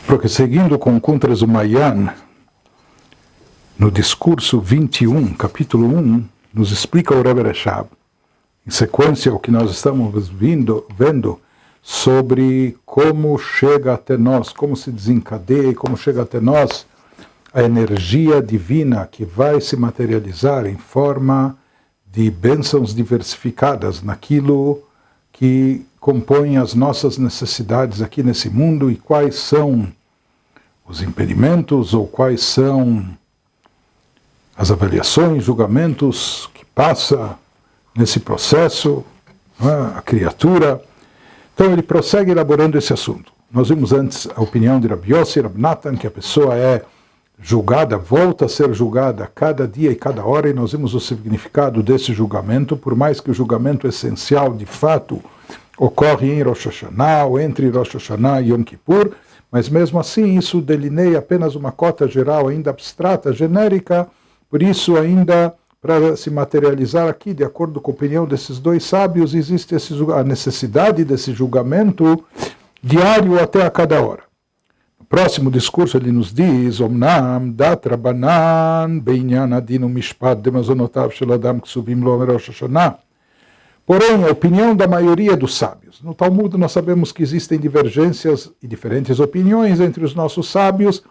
Porque seguindo com Kuntras Umayyan, no discurso 21, capítulo 1, nos explica o Rebbe Rashab, em sequência o que nós estamos vendo sobre como chega até nós, como se desencadeia e como chega até nós a energia divina que vai se materializar em forma de bênçãos diversificadas naquilo que compõe as nossas necessidades aqui nesse mundo e quais são os impedimentos ou quais são as avaliações, julgamentos que passa nesse processo, a criatura. Então ele prossegue elaborando esse assunto. Nós vimos antes a opinião de Rabi Yossi e Rabi Natan, que a pessoa é julgada, volta a ser julgada cada dia e cada hora, e nós vimos o significado desse julgamento, por mais que o julgamento essencial, de fato, ocorre em Rosh Hashanah, ou entre Rosh Hashanah e Yom Kippur, mas mesmo assim isso delineia apenas uma cota geral, ainda abstrata, genérica, por isso ainda, para se materializar aqui, de acordo com a opinião desses dois sábios, existe a necessidade desse julgamento diário até a cada hora. No próximo discurso ele nos diz: Omnam dat Rabbanan beinyan adin umishpat demazonotav shel adam ksuvim lo Rosh Hashanah. Porém, a opinião da maioria dos sábios. No Talmud nós sabemos que existem divergências e diferentes opiniões entre os nossos sábios.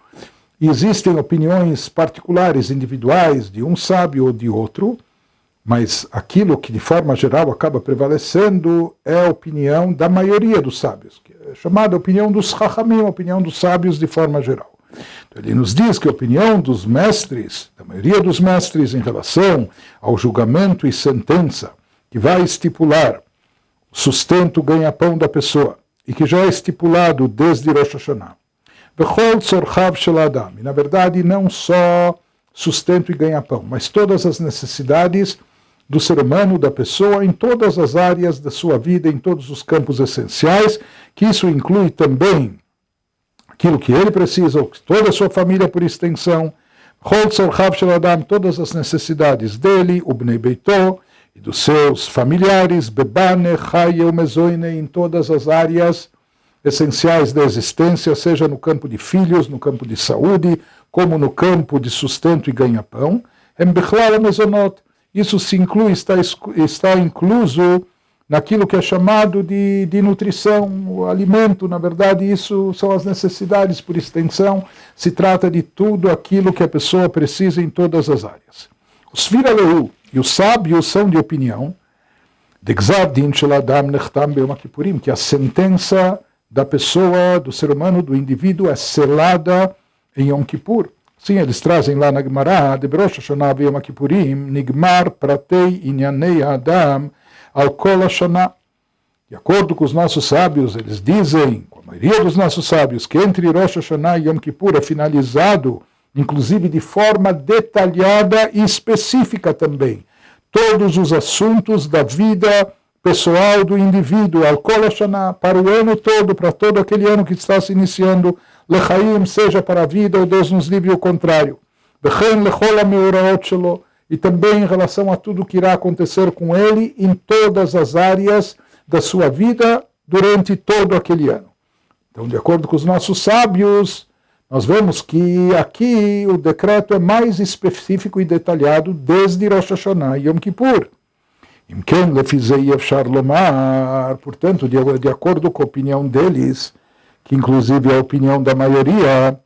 Existem opiniões particulares, individuais, de um sábio ou de outro, mas aquilo que de forma geral acaba prevalecendo é a opinião da maioria dos sábios, que é chamada opinião dos Chachamim, a opinião dos sábios de forma geral. Então, ele nos diz que a opinião dos mestres, da maioria dos mestres, em relação ao julgamento e sentença que vai estipular o sustento, ganha-pão da pessoa, e que já é estipulado desde Rosh Hashanah, e na verdade não só sustento e ganha-pão, mas todas as necessidades do ser humano, da pessoa, em todas as áreas da sua vida, em todos os campos essenciais, que isso inclui também aquilo que ele precisa, toda a sua família por extensão, todas as necessidades dele, o Bnei Beitó, e dos seus familiares, Bebane, Chaye, Mezoine, em todas as áreas essenciais da existência, seja no campo de filhos, no campo de saúde, como no campo de sustento e ganha-pão. Isso se inclui, está incluso naquilo que é chamado de nutrição, o alimento. Na verdade, isso são as necessidades por extensão. Se trata de tudo aquilo que a pessoa precisa em todas as áreas. Os Sfira-Lehu e os sábios são de opinião que a sentença da pessoa, do ser humano, do indivíduo, é selada em Yom Kippur. Sim, eles trazem lá na Gemara, de Rosh Hashanah e Yom Kippurim, Nigmar Pratei Inyanei Adam al Kol Hashanah. De acordo com os nossos sábios, eles dizem, com a maioria dos nossos sábios, que entre Rosh Hashanah e Yom Kippur é finalizado, inclusive de forma detalhada e específica também, todos os assuntos da vida pessoal do indivíduo, al Kol Hashanah, para o ano todo, para todo aquele ano que está se iniciando, lechaim, seja para a vida, ou Deus nos livre o contrário, bechen lechol hameoraot shelo, e também em relação a tudo que irá acontecer com ele em todas as áreas da sua vida durante todo aquele ano. Então, de acordo com os nossos sábios, nós vemos que aqui o decreto é mais específico e detalhado desde Rosh Hashanah e Yom Kippur. Portanto, de acordo com a opinião deles, que inclusive é a opinião da maioria,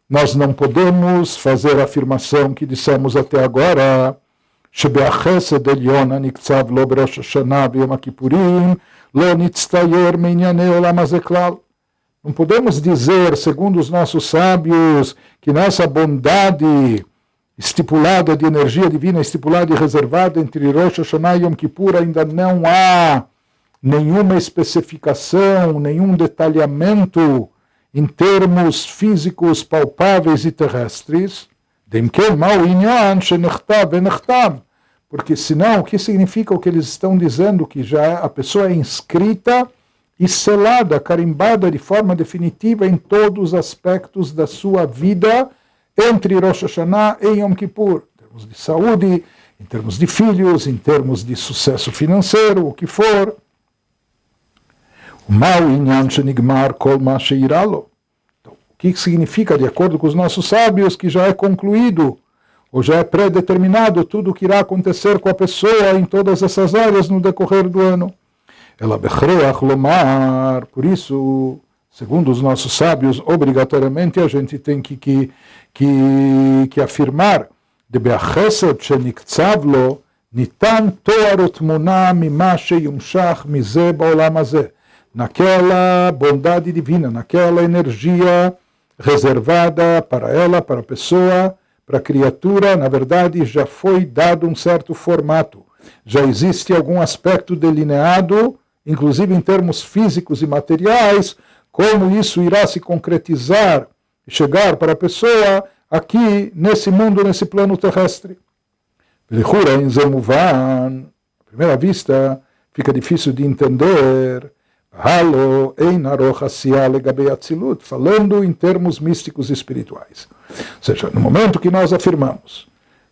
nós não podemos fazer a afirmação que dissemos até agora, não podemos dizer, segundo os nossos sábios, que nessa bondade estipulada de energia divina, estipulada e reservada entre Rosh Hashanah e Yom Kippur, ainda não há nenhuma especificação, nenhum detalhamento em termos físicos, palpáveis e terrestres. Porque senão, o que significa o que eles estão dizendo? Que já a pessoa é inscrita e selada, carimbada de forma definitiva em todos os aspectos da sua vida, entre Rosh Hashanah e Yom Kippur, em termos de saúde, em termos de filhos, em termos de sucesso financeiro, o que for. O que significa, de acordo com os nossos sábios, que já é concluído, ou já é pré-determinado tudo o que irá acontecer com a pessoa em todas essas áreas no decorrer do ano. Ela bechreach lomar, por isso, segundo os nossos sábios, obrigatoriamente a gente tem que afirmar de beachesed sheniktzav lo nitan toar utmuna mima sheyumshach mize baolam hazeh, naquela bondade divina, naquela energia reservada para ela, para a pessoa, para a criatura, na verdade já foi dado um certo formato, já existe algum aspecto delineado, inclusive em termos físicos e materiais, como isso irá se concretizar e chegar para a pessoa aqui nesse mundo, nesse plano terrestre. À primeira vista, fica difícil de entender, falando em termos místicos e espirituais. Ou seja, no momento que nós afirmamos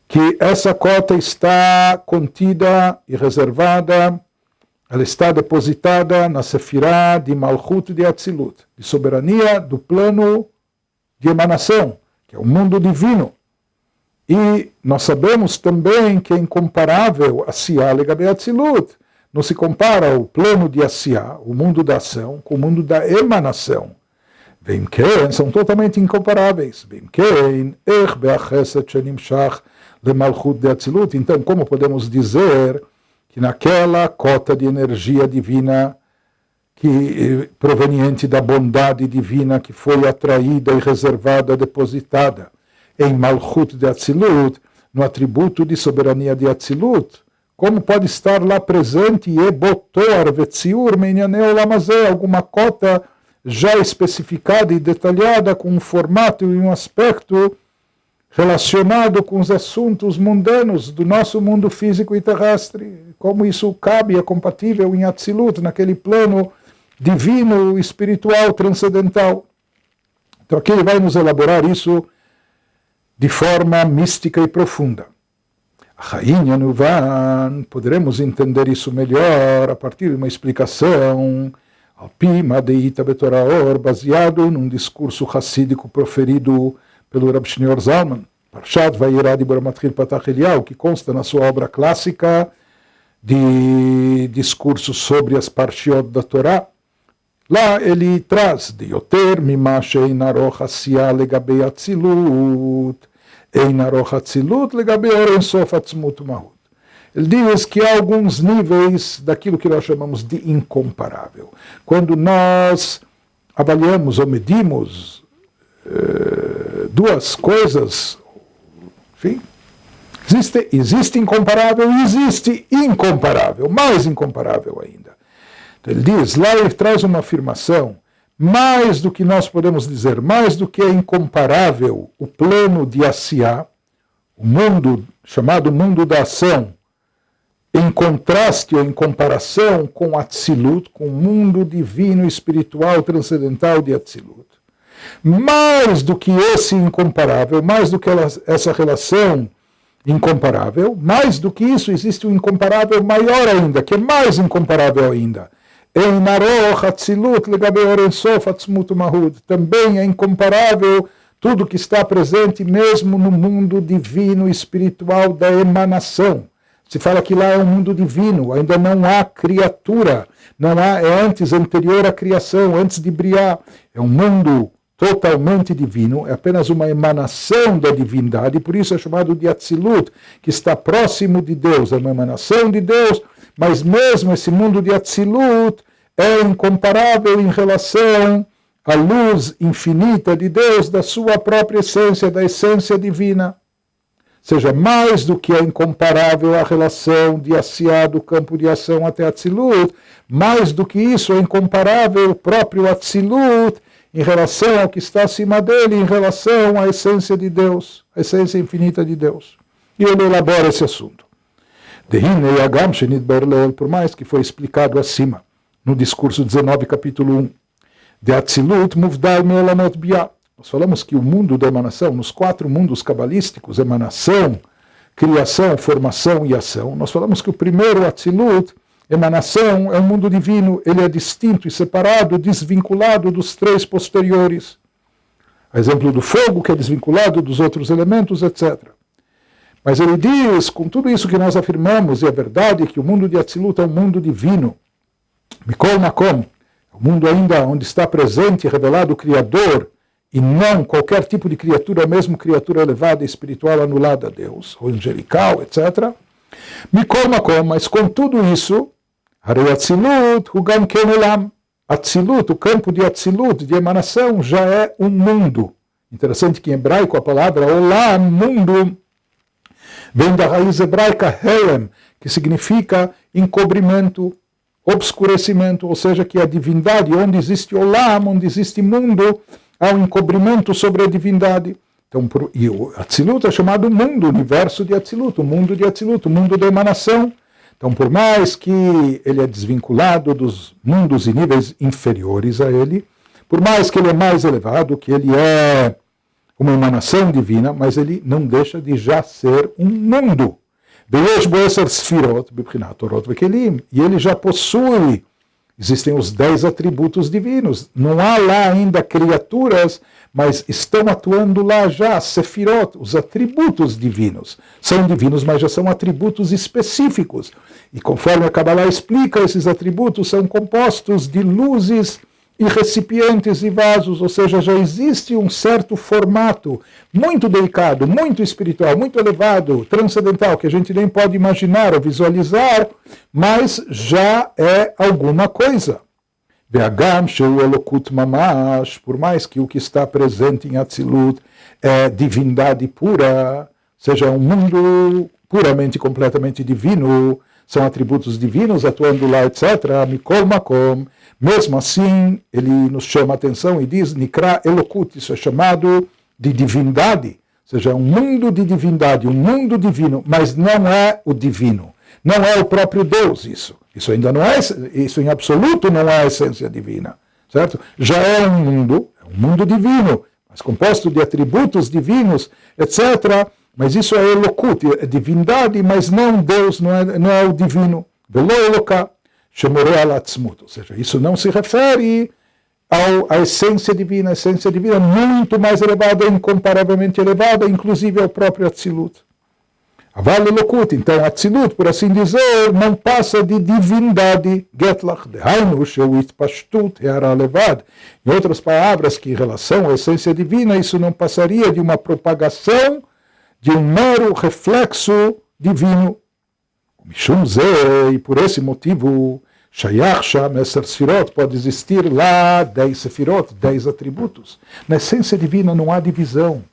que essa cota está contida e reservada, ela está depositada na Sefirá de Malchut de Atzilut, de soberania do plano de emanação, que é o mundo divino. E nós sabemos também que é incomparável a Asiá Legabe Atzilut. Não se compara o plano de Asiá, o mundo da ação, com o mundo da emanação. Vemken são totalmente incomparáveis. Vemken ech beachesed shenimshach lemalchut de Atzilut. Então, como podemos dizer que naquela cota de energia divina proveniente da bondade divina que foi atraída e reservada, depositada em Malchut de Atzilut, no atributo de soberania de Atzilut, como pode estar lá presente e botor vetziur meinyanei olam hazeh, alguma cota já especificada e detalhada com um formato e um aspecto relacionado com os assuntos mundanos do nosso mundo físico e terrestre, como isso cabe, é compatível em Atzilut, naquele plano divino, espiritual, transcendental. Então aqui ele vai nos elaborar isso de forma mística e profunda. Poderemos entender isso melhor a partir de uma explicação Alpima deita betoraor, baseado num discurso racídico proferido pelo Rab Shneur Zalman, Parshat Vayera de Baramatchil Patach Eliyahu, que consta na sua obra clássica de discursos sobre as Parshiot da Torá. Lá ele traz de Yoter mima sheinaroch Asiya legabe Atzilut, einaroch Atzilut legabe Or Ein Sof Atzmut Mahut. Ele diz que há alguns níveis daquilo que nós chamamos de incomparável. Quando nós avaliamos ou medimos duas coisas, enfim, existe incomparável e existe incomparável, mais incomparável ainda. Então ele diz, lá ele traz uma afirmação, mais do que nós podemos dizer, mais do que é incomparável o plano de Asiá, o mundo chamado mundo da ação, em contraste ou em comparação com Atzilut, com o mundo divino, espiritual, transcendental de Atzilut. Mais do que esse incomparável, mais do que essa relação incomparável, mais do que isso existe um incomparável maior ainda, que é mais incomparável ainda. Também é incomparável tudo que está presente mesmo no mundo divino, espiritual da emanação. Se fala que lá é um mundo divino, ainda não há criatura, é anterior à criação, antes de Briá. É um mundo totalmente divino, é apenas uma emanação da divindade, por isso é chamado de Atzilut, que está próximo de Deus, é uma emanação de Deus, mas mesmo esse mundo de Atzilut é incomparável em relação à luz infinita de Deus, da sua própria essência, da essência divina. Seja, mais do que é incomparável a relação de Asiá do campo de ação até Atzilut, mais do que isso é incomparável o próprio Atzilut em relação ao que está acima dele, em relação à essência de Deus, a essência infinita de Deus. E ele elabora esse assunto. Por mais que foi explicado acima, no discurso 19, capítulo 1, de Atzilut muvdal me'olamot biah. Nós falamos que o mundo da emanação, nos 4 mundos cabalísticos, emanação, criação, formação e ação, nós falamos que o primeiro, Atzilut, emanação, é um mundo divino, ele é distinto e separado, desvinculado dos 3 posteriores. exemplo do fogo, que é desvinculado dos outros elementos, etc. Mas ele diz, com tudo isso que nós afirmamos, e é verdade que o mundo de Atzilut é um mundo divino, Mikol Makom, é um mundo ainda onde está presente e revelado o Criador, e não qualquer tipo de criatura, mesmo criatura elevada e espiritual anulada a Deus, ou angelical, etc. Mikol Makom, mas com tudo isso, Harei Atzilut, Hugam Ken Olam. Atzilut, o campo de Atzilut, de emanação, já é um mundo. Interessante que em hebraico a palavra Olam, mundo, vem da raiz hebraica Helem, que significa encobrimento, obscurecimento, ou seja, que a divindade, onde existe Olam, onde existe mundo, há um encobrimento sobre a divindade. Então, e o Atzilut é chamado mundo, o universo de Atzilut, o mundo de Atzilut, o mundo da emanação. Então, por mais que ele é desvinculado dos mundos e níveis inferiores a ele, por mais que ele é mais elevado, que ele é uma emanação divina, mas ele não deixa de já ser um mundo. E ele já possui, existem os 10 atributos divinos. Não há lá ainda criaturas, mas estão atuando lá já, Sefirot, os atributos divinos. São divinos, mas já são atributos específicos. E conforme a Kabbalah explica, esses atributos são compostos de luzes e recipientes e vasos, ou seja, já existe um certo formato muito delicado, muito espiritual, muito elevado, transcendental, que a gente nem pode imaginar ou visualizar, mas já é alguma coisa. Por mais que o que está presente em Atzilut é divindade pura, seja um mundo puramente, completamente divino, são atributos divinos atuando lá, etc., Mikol Makom, mesmo assim, ele nos chama a atenção e diz, Nikra Elokut, isso é chamado de divindade, ou seja, um mundo de divindade, um mundo divino, mas não é o divino, não é o próprio Deus isso. Isso ainda não é, isso em absoluto não é a essência divina, certo? Já é um mundo divino, mas composto de atributos divinos, etc., mas isso é Elokut, é divindade, mas não Deus, não é o divino. Velo Eloká. Ou seja, isso não se refere à essência divina. A essência divina é muito mais elevada, incomparavelmente elevada, inclusive ao próprio Atzilut. Aval Elokut, então Atzilut, por assim dizer, não passa de divindade. Getlach, dehainu, sheuit pashtut, heara levad. Em outras palavras, que em relação à essência divina, isso não passaria de uma propagação, de um mero reflexo divino. Mishum Zeh, e por esse motivo, Shayach Sham Eser Sefirot, pode existir lá 10 Sefirot, 10 atributos. Na essência divina não há divisão,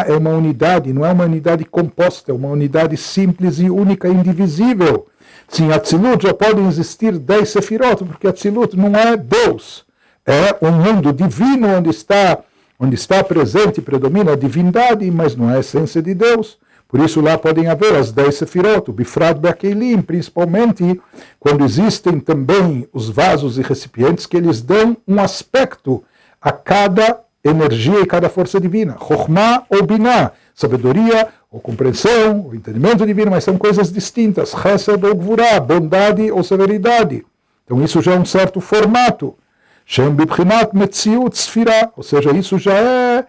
é uma unidade, não é uma unidade composta, é uma unidade simples e única, indivisível. Sim, Atzilut já podem existir 10 Sefirot, porque Atzilut não é Deus, é um mundo divino onde está presente e predomina a divindade, mas não é a essência de Deus. Por isso lá podem haver as 10 Sefirot, o Bifrat Be'akelim, principalmente quando existem também os vasos e recipientes que eles dão um aspecto a cada energia e cada força divina. Chokhmah ou Binah, sabedoria ou compreensão, ou entendimento divino, mas são coisas distintas. Chesed ou Gvurah, bondade ou severidade. Então isso já é um certo formato. Shem Bibchinat Metziut Sfirah, ou seja, isso já é,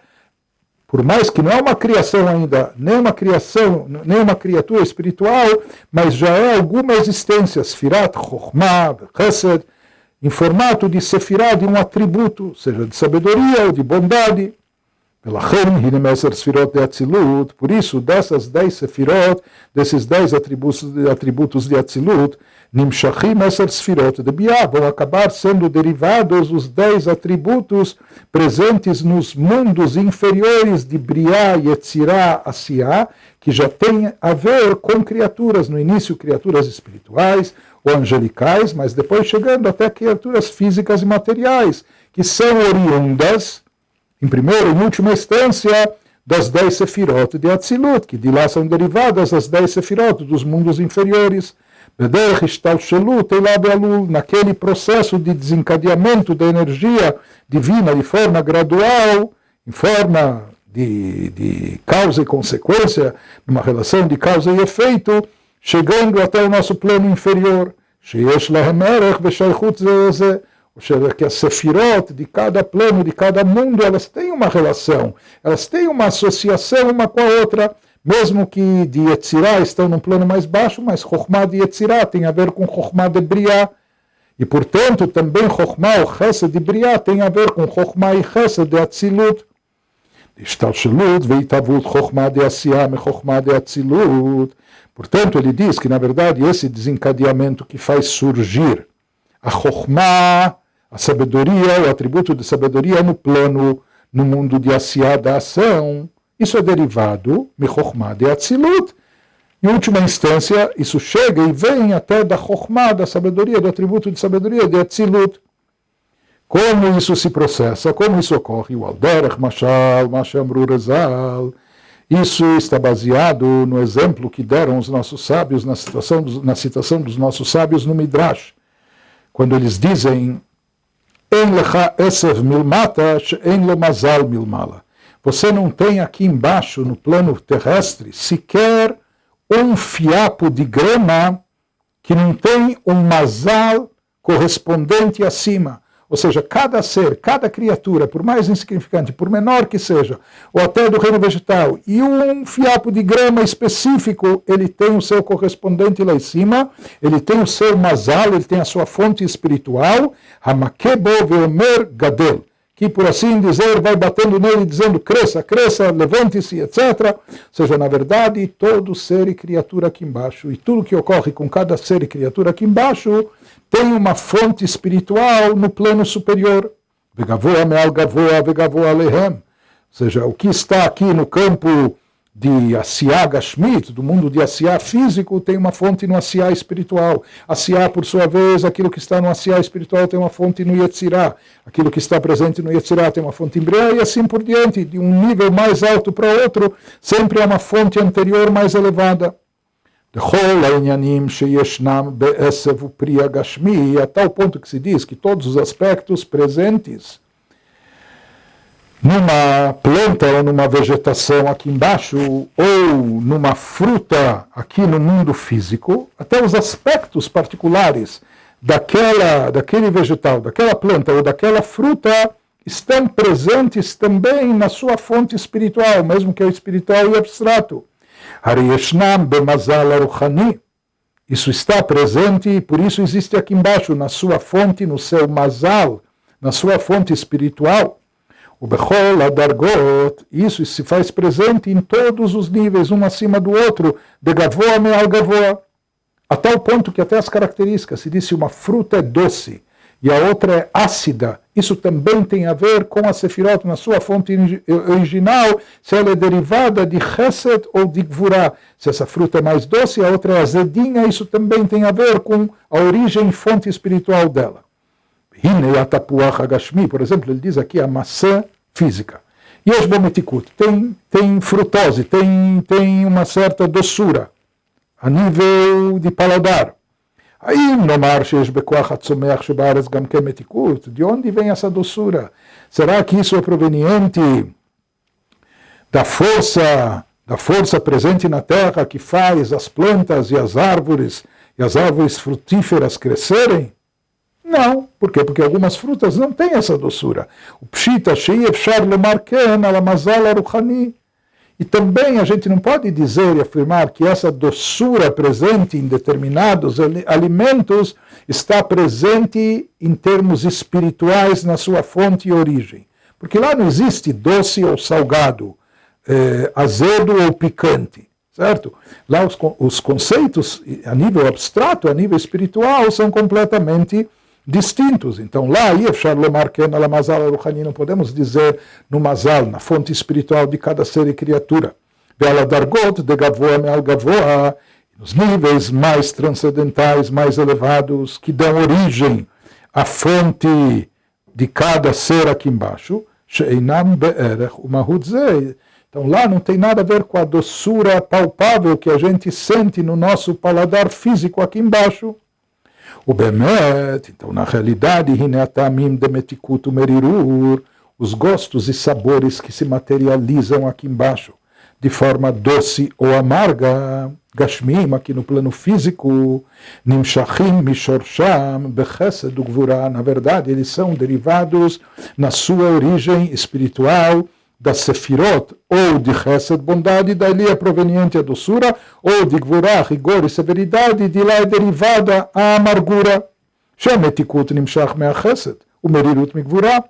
por mais que não é uma criação ainda, nem uma criatura espiritual, mas já é alguma existência, Sfirat, Chokhmah, Chesed, em formato de Sefirah, de um atributo, seja de sabedoria ou de bondade. Por isso, dessas 10 Sefirot, desses 10 atributos de Atzilut, Nimshachim Eser Sfirot de Biah, vão acabar sendo derivados os 10 atributos presentes nos mundos inferiores de Briah, Yetzirah, Asiah, que já tem a ver com criaturas, no início criaturas espirituais ou angelicais, mas depois chegando até criaturas físicas e materiais, que são oriundas, em primeira e última instância, das 10 Sefirot de Atzilut, que de lá são derivadas as 10 Sefirot dos mundos inferiores, naquele processo de desencadeamento da energia divina de forma gradual, em forma de causa e consequência, numa relação de causa e efeito, chegando até o nosso plano inferior, ou seja, que as sefirot de cada plano, de cada mundo, elas têm uma relação, elas têm uma associação uma com a outra, mesmo que de Yetzirah estão num plano mais baixo, mas Chokhmah de Yetzirah tem a ver com Chokhmah de Briah. E, portanto, também Chokhmah, o Chesed de Briah, tem a ver com Chokhmah e Chesed de Atzilut. Ishtalshelut veitavut Chokhmah de Asiyah me Chokhmah de Atzilut. Portanto, ele diz que, na verdade, esse desencadeamento que faz surgir a Chokhmah, a sabedoria, o atributo de sabedoria no plano, no mundo de Asiyah, da ação, isso é derivado de Chokhmah de Atzilut. Em última instância, isso chega e vem até da Chokhmah, da sabedoria, do atributo de sabedoria de Atzilut. Como isso se processa, como isso ocorre? O Alderech Mashal, Mashamru Rezal. Isso está baseado no exemplo que deram os nossos sábios na citação dos nossos sábios no Midrash. Quando eles dizem, En lecha esev milmata, she'en lo mazal milmala. Você não tem aqui embaixo, no plano terrestre, sequer um fiapo de grama que não tem um mazal correspondente acima. Ou seja, cada ser, cada criatura, por mais insignificante, por menor que seja, ou até do reino vegetal, e um fiapo de grama específico, ele tem o seu correspondente lá em cima, ele tem o seu mazal, ele tem a sua fonte espiritual, Hamakebo veomer gadel, que, por assim dizer, vai batendo nele, dizendo, cresça, cresça, levante-se, etc. Ou seja, na verdade, todo ser e criatura aqui embaixo, e tudo que ocorre com cada ser e criatura aqui embaixo, tem uma fonte espiritual no plano superior. Vegavoa me'al gavoa, vegavoa lehem. Ou seja, o que está aqui no campo de Asiyah Gashmit, do mundo de Asiyah físico, tem uma fonte no Asiyah espiritual. Asiyah, por sua vez, aquilo que está no Asiyah espiritual tem uma fonte no Yetzirah. Aquilo que está presente no Yetzirah tem uma fonte em Briah, e assim por diante. De um nível mais alto para outro, sempre é uma fonte anterior mais elevada. A tal ponto que se diz que todos os aspectos presentes numa planta ou numa vegetação aqui embaixo, ou numa fruta aqui no mundo físico, até os aspectos particulares daquele vegetal, daquela planta ou daquela fruta, estão presentes também na sua fonte espiritual, mesmo que é espiritual e abstrato. Isso está presente e por isso existe aqui embaixo, na sua fonte, no seu mazal, na sua fonte espiritual. O Bechol Adargot, isso se faz presente em todos os níveis, um acima do outro, de Gavoa me'al Gavoa, a tal ponto que até as características, se diz se uma fruta é doce e a outra é ácida, isso também tem a ver com a Sefirot na sua fonte original, se ela é derivada de Chesed ou de Gvurah. Se essa fruta é mais doce e a outra é azedinha, isso também tem a ver com a origem e fonte espiritual dela. Por exemplo, ele diz aqui a maçã física. E os bometikut tem frutose, tem uma certa doçura a nível de paladar. Aí, de onde vem essa doçura? Será que isso é proveniente da força presente na terra que faz as plantas e as árvores frutíferas crescerem? Não. Por quê? Porque algumas frutas não têm essa doçura. O pshita she'efshar lomar ken ala mazal aruchani. E também a gente não pode dizer e afirmar que essa doçura presente em determinados alimentos está presente em termos espirituais na sua fonte e origem. Porque lá não existe doce ou salgado, azedo ou picante, certo? Lá os conceitos a nível abstrato, a nível espiritual, são completamente distintos. Então lá, não podemos dizer no mazal, na fonte espiritual de cada ser e criatura. Nos níveis mais transcendentais, mais elevados, que dão origem à fonte de cada ser aqui embaixo, então lá não tem nada a ver com a doçura palpável que a gente sente no nosso paladar físico aqui embaixo. O Bemet, então na realidade, os gostos e sabores que se materializam aqui embaixo, de forma doce ou amarga, Gashmim, aqui no plano físico, Nimshachim Mishorsham Bechesed Ugvura, na verdade eles são derivados na sua origem espiritual da Sefirot, ou de Chesed, bondade, dali é proveniente a doçura, ou de Gvura, rigor e severidade, de lá é derivada a amargura. Shemetikut Nimshach Mea Chesed, o Merirut Migvura.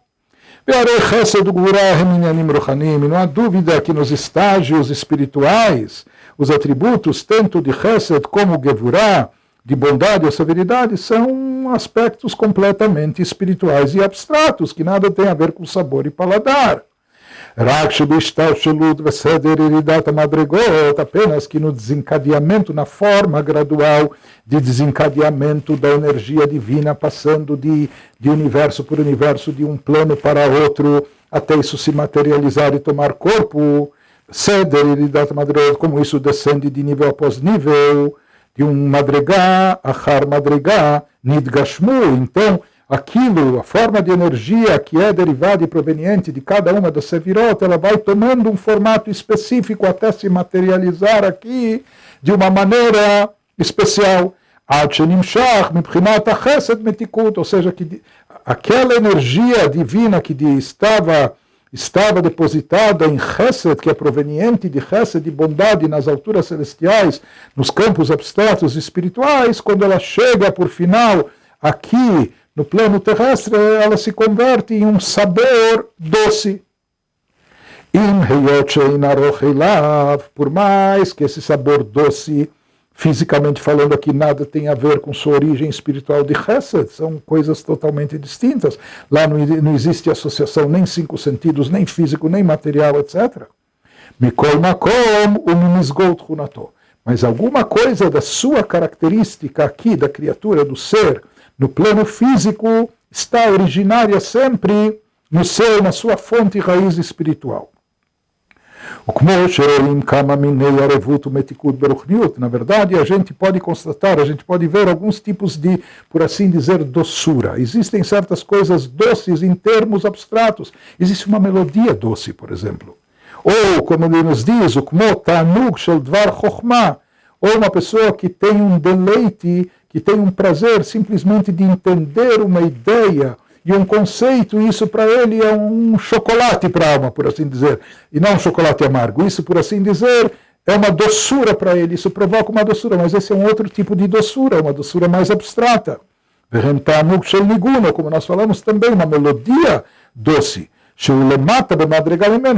Ve'arei Chesed Ugvura Heminyanim Rochanim, não há dúvida que nos estágios espirituais, os atributos, tanto de Chesed como Gevurah, de bondade ou severidade, são aspectos completamente espirituais e abstratos, que nada tem a ver com sabor e paladar. Apenas que no desencadeamento, na forma gradual de desencadeamento da energia divina, passando de universo por universo, de um plano para outro, até isso se materializar e tomar corpo, como isso descende de nível após nível, de um madregá, achar madregá, nidgashmu. Então, aquilo, a forma de energia que é derivada e proveniente de cada uma das sefirot, ela vai tomando um formato específico até se materializar aqui de uma maneira especial. Ou seja, que aquela energia divina que estava depositada em Chesed, que é proveniente de Chesed, de bondade nas alturas celestiais, nos campos abstratos espirituais, quando ela chega por final aqui no plano terrestre, ela se converte em um sabor doce. Por mais que esse sabor doce, fisicamente falando aqui, nada tem a ver com sua origem espiritual de Chesed, são coisas totalmente distintas. Lá não existe associação nem cinco sentidos, nem físico, nem material, etc. Mas alguma coisa da sua característica aqui, da criatura, do ser, no plano físico, está originária sempre no ser, na sua fonte e raiz espiritual. Na verdade, a gente pode constatar, a gente pode ver alguns tipos de, por assim dizer, doçura. Existem certas coisas doces em termos abstratos. Existe uma melodia doce, por exemplo. Ou, como ele nos diz, ou uma pessoa que tem um deleite, que tem um prazer simplesmente de entender uma ideia e um conceito, isso para ele é um chocolate para a alma, por assim dizer, e não um chocolate amargo. Isso, por assim dizer, é uma doçura para ele, isso provoca uma doçura, mas esse é um outro tipo de doçura, uma doçura mais abstrata. Como nós falamos também, uma melodia doce,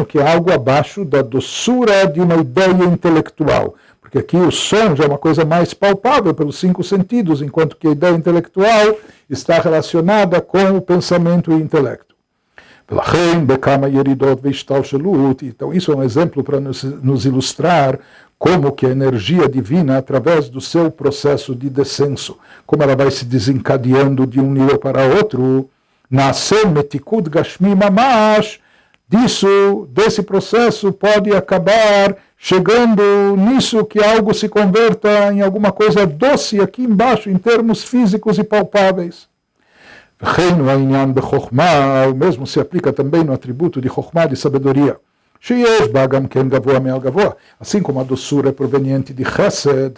que é algo abaixo da doçura de uma ideia intelectual. Porque aqui o som já é uma coisa mais palpável pelos cinco sentidos, enquanto que a ideia intelectual está relacionada com o pensamento e o intelecto. Então isso é um exemplo para nos ilustrar como que a energia divina, através do seu processo de descenso, como ela vai se desencadeando de um nível para outro, nascer metikud gashmi mamash, desse processo pode acabar chegando nisso que algo se converta em alguma coisa doce aqui embaixo, em termos físicos e palpáveis. O mesmo se aplica também no atributo de Chokhmah, de sabedoria. Assim como a doçura é proveniente de Chesed,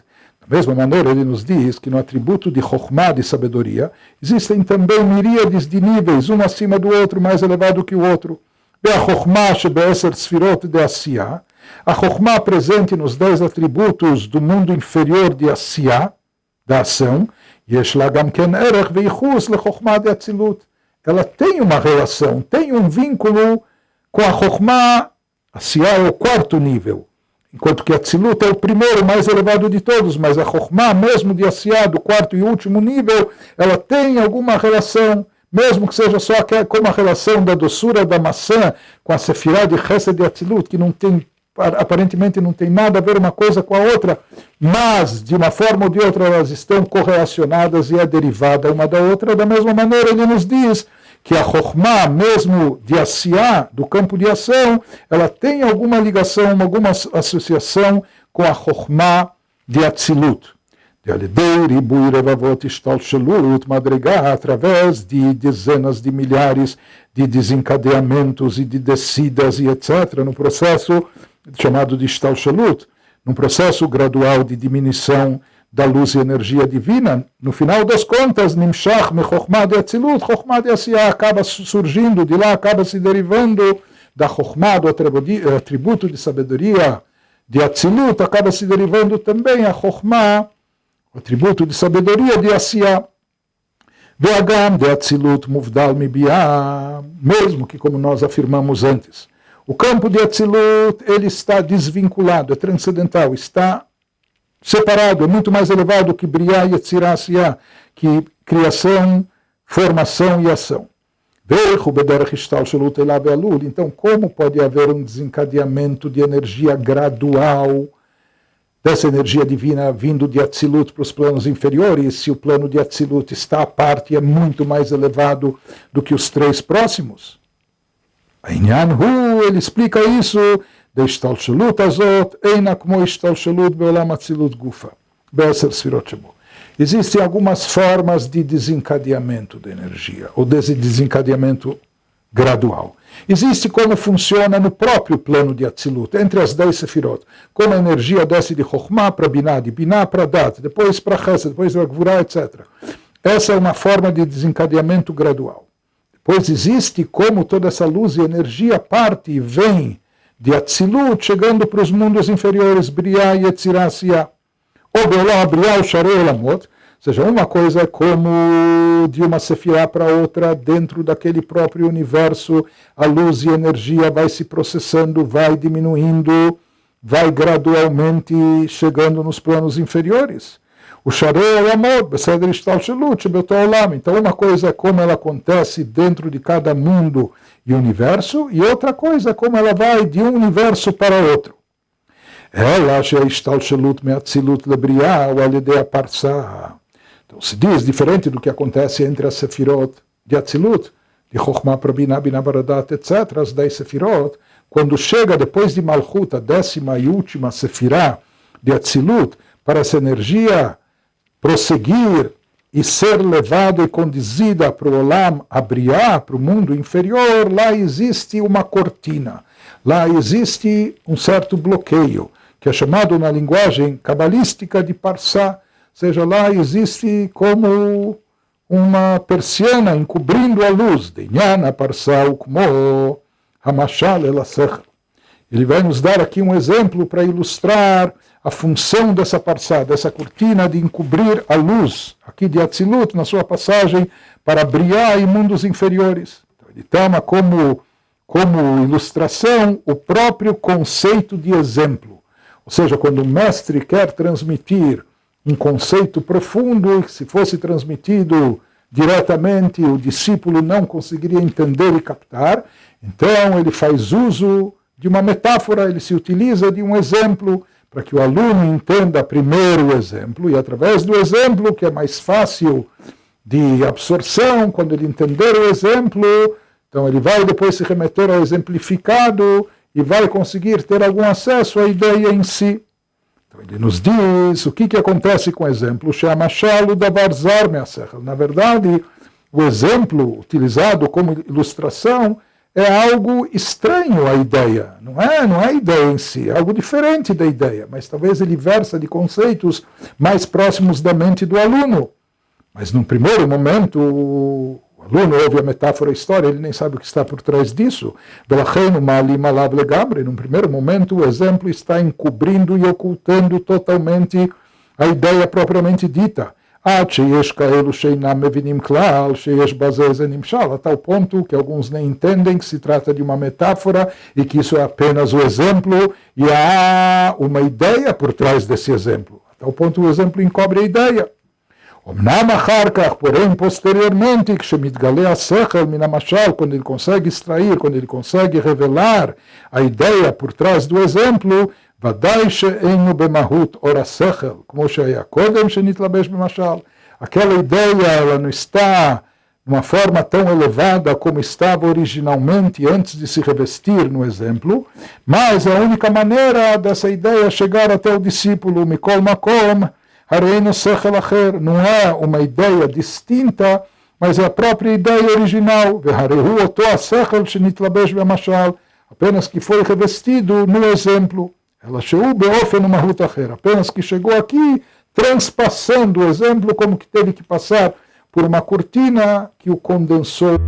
da mesma maneira ele nos diz que no atributo de Chokhmah, de sabedoria, existem também miríades de níveis, um acima do outro, mais elevado que o outro. A Chokhmah presente nos 10 atributos do mundo inferior de Asiyah, da ação, ela tem uma relação, tem um vínculo com a Chokhmah. Asiyah é o quarto nível, enquanto que a Atzilut é o primeiro, mais elevado de todos, mas a Chokhmah, mesmo de Asiyah, do quarto e último nível, ela tem alguma relação, mesmo que seja só como a relação da doçura da maçã com a Sefirah de Chesed de Atzilut, que não tem, aparentemente não tem nada a ver uma coisa com a outra, mas de uma forma ou de outra elas estão correlacionadas e é derivada uma da outra. Da mesma maneira ele nos diz que a Chokhmah, mesmo de Asiyah, do campo de ação, ela tem alguma ligação, alguma associação com a Chokhmah de Atzilut. Através de dezenas de milhares de desencadeamentos e de descidas e etc., no processo chamado de Shtalshalut, num processo gradual de diminuição da luz e energia divina, no final das contas, Nimshach me Chokhmah de Atzilut, Chokhmah de Asiyah acaba surgindo, de lá acaba se derivando da Chokhmah, do atributo de sabedoria de Atzilut, acaba se derivando também a Chokhmah, o atributo de sabedoria de Asiyah. Ve'agam de Atzilut muvdal mibiah, mesmo que, como nós afirmamos antes, o campo de Atzilut, ele está desvinculado, é transcendental, está separado, é muito mais elevado que Briah e Yetzirah Asiyah, que criação, formação e ação. Então, como pode haver um desencadeamento de energia gradual, dessa energia divina vindo de Atzilut para os planos inferiores, se o plano de Atzilut está à parte e é muito mais elevado do que os três próximos? Ele explica isso, existem algumas formas de desencadeamento da energia, ou desse desencadeamento gradual. Existe como funciona no próprio plano de Atzilut, entre as 10 Sefirot, como a energia desce de Chokhmah para Binah, de Binah para Dat, depois para Chesed, depois para Gvurah, etc. Essa é uma forma de desencadeamento gradual. Depois existe como toda essa luz e energia parte e vem de Atzilut, chegando para os mundos inferiores, Briah e Yetzirah Asiyah. Ou Beolam Briah, o Sharei Olamot, ou seja, uma coisa é como de uma sefirá para outra, dentro daquele próprio universo, a luz e a energia vai se processando, vai diminuindo, vai gradualmente chegando nos planos inferiores. O Sharei Olamot, Beseder Ishtalshelut, Beto Olam. Então, uma coisa é como ela acontece dentro de cada mundo e universo, e outra coisa é como ela vai de um universo para outro. Ela, Ishtalshelut me'atzilut lebriah, ou alidei parsah. Então, se diz, diferente do que acontece entre as Sefirot de Atzilut, de Chokhmah para Binah, Binah para Dat, etc., as 10 Sefirot, quando chega depois de Malchut, a 10ª e última Sefirá de Atzilut, para essa energia prosseguir e ser levada e conduzida para o Olam Abriah, para o mundo inferior, lá existe uma cortina, lá existe um certo bloqueio, que é chamado na linguagem cabalística de Parsá, ou seja, lá existe como uma persiana encobrindo a luz, de Nyana Parsá Ukmo Hamashal Elasechel. Ele vai nos dar aqui um exemplo para ilustrar a função dessa parsá, dessa cortina de encobrir a luz, aqui de Atzilut, na sua passagem para Briah e mundos inferiores. Então, ele toma como ilustração o próprio conceito de exemplo. Ou seja, quando o mestre quer transmitir um conceito profundo, que se fosse transmitido diretamente, o discípulo não conseguiria entender e captar, então ele faz uso de uma metáfora, ele se utiliza de um exemplo, para que o aluno entenda primeiro o exemplo, e através do exemplo, que é mais fácil de absorção, quando ele entender o exemplo, então ele vai depois se remeter ao exemplificado e vai conseguir ter algum acesso à ideia em si. Então ele nos diz o que acontece com o exemplo. Na verdade, o exemplo utilizado como ilustração é algo estranho à ideia, não é a ideia em si, é algo diferente da ideia, mas talvez ele versa de conceitos mais próximos da mente do aluno. Mas num primeiro momento, o aluno ouve a metáfora, a história, ele nem sabe o que está por trás disso. Num primeiro momento, o exemplo está encobrindo e ocultando totalmente a ideia propriamente dita. A tal ponto que alguns nem entendem que se trata de uma metáfora e que isso é apenas o exemplo e há uma ideia por trás desse exemplo. A tal ponto o exemplo encobre a ideia. Porém, posteriormente, quando ele consegue extrair, quando ele consegue revelar a ideia por trás do exemplo, aquela ideia ela não está numa forma tão elevada como estava originalmente antes de se revestir no exemplo, mas a única maneira dessa ideia chegar até o discípulo, Mikol Makom, não é uma ideia distinta, mas é a própria ideia original, apenas que foi revestido no exemplo. ela chegou beofen numa ruta achera, apenas que chegou aqui, transpassando o exemplo como que teve que passar por uma cortina que o condensou.